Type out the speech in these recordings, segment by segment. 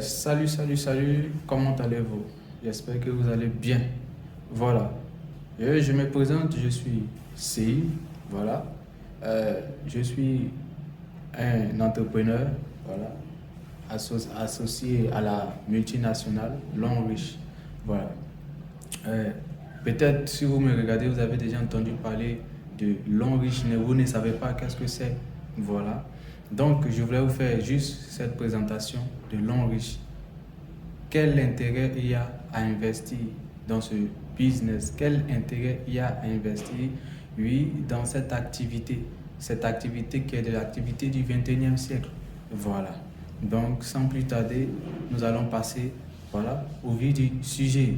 Salut, comment allez-vous? J'espère que vous allez bien. Voilà. Je me présente, je suis C. Voilà. Je suis un entrepreneur, voilà, associé à la multinationale Longrich. Voilà. Euh, Peut-être si vous me regardez, vous avez déjà entendu parler de Longrich, mais vous ne savez pas qu'est-ce que c'est. Voilà. Donc, je voulais vous faire juste cette présentation de Longrich. Quel intérêt il y a à investir dans ce business? Quel intérêt il y a à investir, oui, dans cette activité? Cette activité qui est de l'activité du 21e siècle. Voilà. Donc, sans plus tarder, nous allons passer, voilà, au vif du sujet.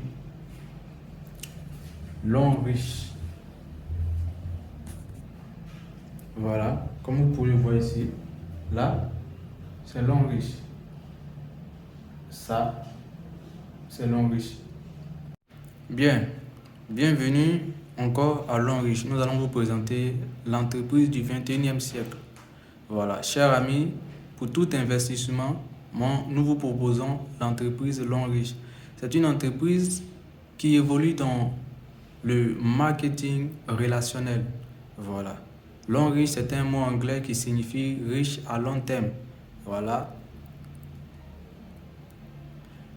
Longrich. Voilà, comme vous pouvez le voir ici, là, c'est Longrich. Ça, c'est Longrich. Bien, bienvenue encore à Longrich. Nous allons vous présenter l'entreprise du 21e siècle. Voilà, chers amis, pour tout investissement, nous vous proposons l'entreprise Longrich. C'est une entreprise qui évolue dans le marketing relationnel. Voilà. Longrich, c'est un mot anglais qui signifie riche à long terme. Voilà.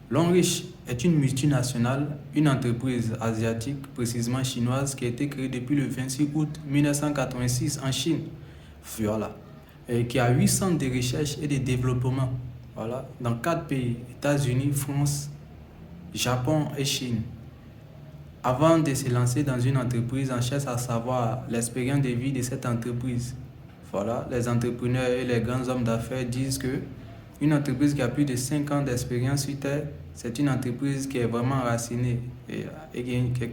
Longrich est une multinationale, une entreprise asiatique, précisément chinoise, qui a été créée depuis le 26 août 1986 en Chine. Voilà. Et qui a 8 centres de recherche et de développement. Voilà. Dans 4 pays, États-Unis, France, Japon et Chine. Avant de se lancer dans une entreprise, on cherche à savoir l'expérience de vie de cette entreprise. Voilà, les entrepreneurs et les grands hommes d'affaires disent que une entreprise qui a plus de 5 ans d'expérience sur Terre, c'est une entreprise qui est vraiment enracinée et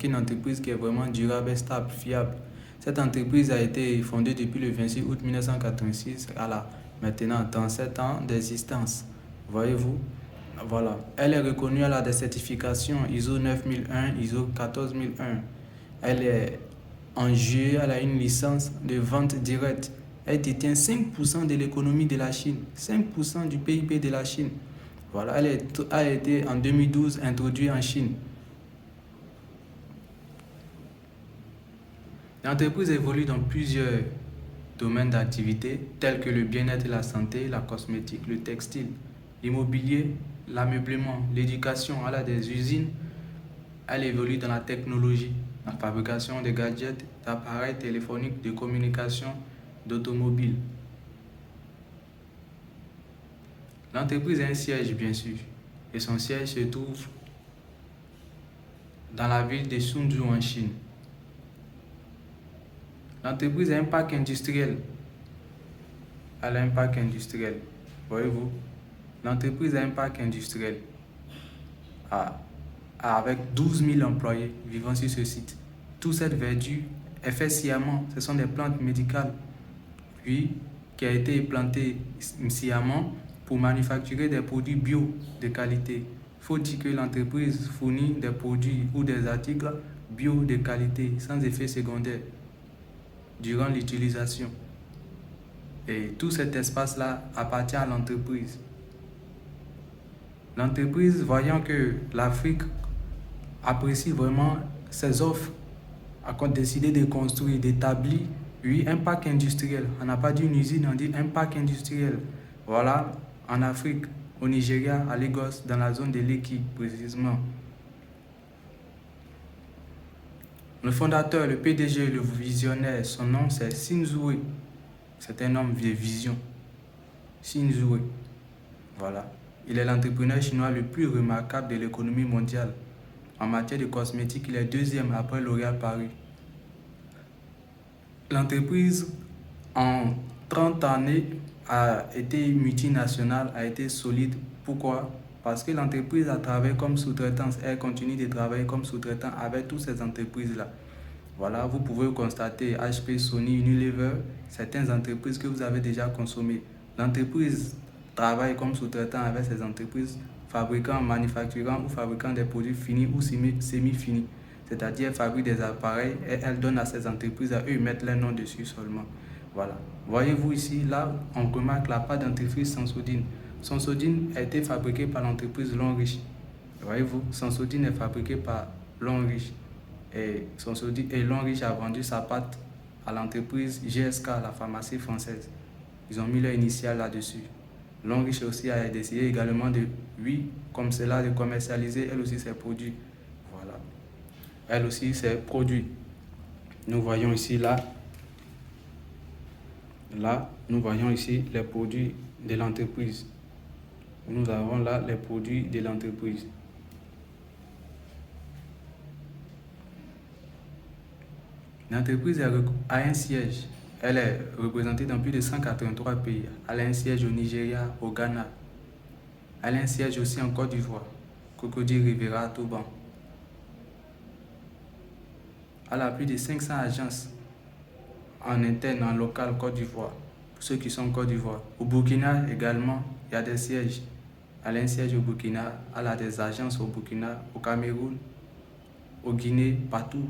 une entreprise qui est vraiment durable, stable, fiable. Cette entreprise a été fondée depuis le 26 août 1986 à la maintenant 37 ans d'existence. Voyez-vous? Voilà. Elle est reconnue à des certifications ISO 9001, ISO 14001. Elle est en juillet, elle a une licence de vente directe. Elle détient 5% de l'économie de la Chine, 5% du PIB de la Chine. Voilà, elle a été en 2012 introduite en Chine. L'entreprise évolue dans plusieurs domaines d'activité tels que le bien-être et la santé, la cosmétique, le textile, l'immobilier, l'ameublement, l'éducation. Elle a des usines. Elle évolue dans la technologie, la fabrication de gadgets, d'appareils téléphoniques, de communication, d'automobiles. L'entreprise a un siège, bien sûr, et son siège se trouve dans la ville de Suzhou en Chine. L'entreprise a un parc industriel. Elle a un parc industriel. Voyez-vous? L'entreprise a un parc industriel avec 12 000 employés vivant sur ce site. Toute cette verdure est faite sciemment. Ce sont des plantes médicales, puis qui a été plantée sciemment pour manufacturer des produits bio de qualité. Il faut dire que l'entreprise fournit des produits ou des articles bio de qualité, sans effet secondaire, durant l'utilisation. Et tout cet espace-là appartient à l'entreprise. L'entreprise, voyant que l'Afrique apprécie vraiment ses offres, a décidé de construire, d'établir, oui, un parc industriel. On n'a pas dit une usine, on dit un parc industriel. Voilà, en Afrique, au Nigeria, à Lagos, dans la zone de Lekki, précisément. Le fondateur, le PDG, le visionnaire, son nom c'est Shin-Zue. C'est un homme de vision. Shin-Zue. Voilà. Il est l'entrepreneur chinois le plus remarquable de l'économie mondiale. En matière de cosmétiques, il est deuxième après L'Oréal Paris. L'entreprise, en 30 années, a été multinationale, a été solide. Pourquoi? Parce que l'entreprise a travaillé comme sous-traitance. Elle continue de travailler comme sous-traitant avec toutes ces entreprises-là. Voilà, vous pouvez constater HP, Sony, Unilever, certaines entreprises que vous avez déjà consommées. L'entreprise travaille comme sous-traitant avec ces entreprises, fabricant, manufacturant ou fabriquant des produits finis ou semi-finis. C'est-à-dire, elle fabrique des appareils et elle donne à ces entreprises, à eux, mettre leur nom dessus seulement. Voilà. Voyez-vous ici, là, on remarque la part d'entreprise Sensodyne. Sensodine a été fabriqué par l'entreprise Longreach. Voyez-vous, Sensodine est fabriqué par Longreach. Et Longreach a vendu sa pâte à l'entreprise GSK, la pharmacie française. Ils ont mis leur initiale là-dessus. Longreach aussi a décidé également de, oui, comme cela, de commercialiser elle aussi ses produits. Voilà. Elle aussi ses produits. Nous voyons ici là, nous voyons ici les produits de l'entreprise. Nous avons là les produits de l'entreprise. L'entreprise a un siège. Elle est représentée dans plus de 183 pays. Elle a un siège au Nigeria, au Ghana. Elle a un siège aussi en Côte d'Ivoire, Cocody Rivera, Toban. Elle a plus de 500 agences en interne, en local Côte d'Ivoire, pour ceux qui sont en Côte d'Ivoire. Au Burkina également, il y a des sièges. Elle a un siège au Burkina, elle a des agences au Burkina, au Cameroun, au Guinée, partout.